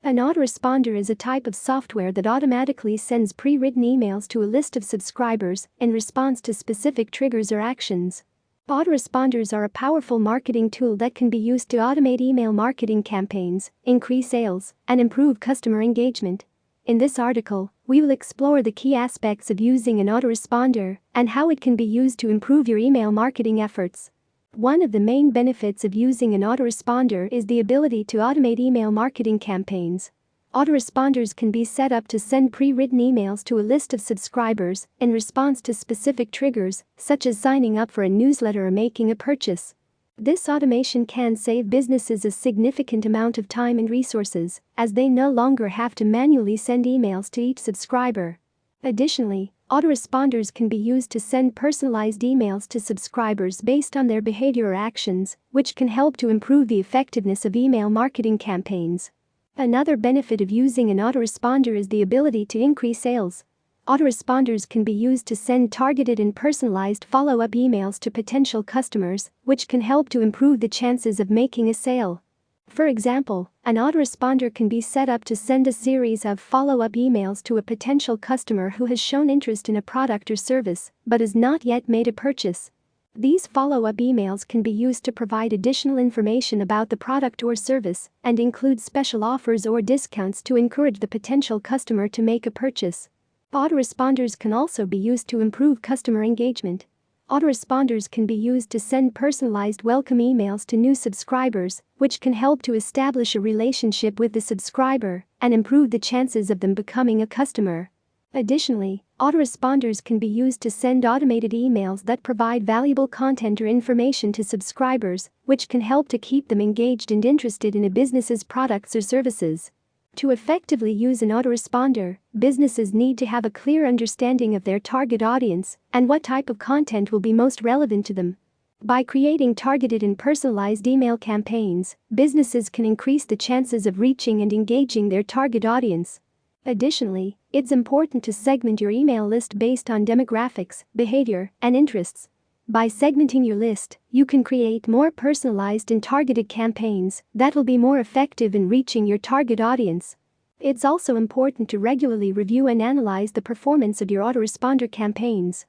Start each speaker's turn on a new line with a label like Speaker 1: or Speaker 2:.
Speaker 1: An autoresponder is a type of software that automatically sends pre-written emails to a list of subscribers in response to specific triggers or actions. Autoresponders are a powerful marketing tool that can be used to automate email marketing campaigns, increase sales, and improve customer engagement. In this article, we will explore the key aspects of using an autoresponder and how it can be used to improve your email marketing efforts. One of the main benefits of using an autoresponder is the ability to automate email marketing campaigns. Autoresponders can be set up to send pre-written emails to a list of subscribers in response to specific triggers, such as signing up for a newsletter or making a purchase. This automation can save businesses a significant amount of time and resources, as they no longer have to manually send emails to each subscriber. Additionally, autoresponders can be used to send personalized emails to subscribers based on their behavior or actions, which can help to improve the effectiveness of email marketing campaigns. Another benefit of using an autoresponder is the ability to increase sales. Autoresponders can be used to send targeted and personalized follow-up emails to potential customers, which can help to improve the chances of making a sale. For example, an autoresponder can be set up to send a series of follow-up emails to a potential customer who has shown interest in a product or service but has not yet made a purchase. These follow-up emails can be used to provide additional information about the product or service and include special offers or discounts to encourage the potential customer to make a purchase. Autoresponders can also be used to improve customer engagement. Autoresponders can be used to send personalized welcome emails to new subscribers, which can help to establish a relationship with the subscriber and improve the chances of them becoming a customer. Additionally, autoresponders can be used to send automated emails that provide valuable content or information to subscribers, which can help to keep them engaged and interested in a business's products or services. To effectively use an autoresponder, businesses need to have a clear understanding of their target audience and what type of content will be most relevant to them. By creating targeted and personalized email campaigns, businesses can increase the chances of reaching and engaging their target audience. Additionally, it's important to segment your email list based on demographics, behavior, and interests. By segmenting your list, you can create more personalized and targeted campaigns that will be more effective in reaching your target audience. It's also important to regularly review and analyze the performance of your autoresponder campaigns.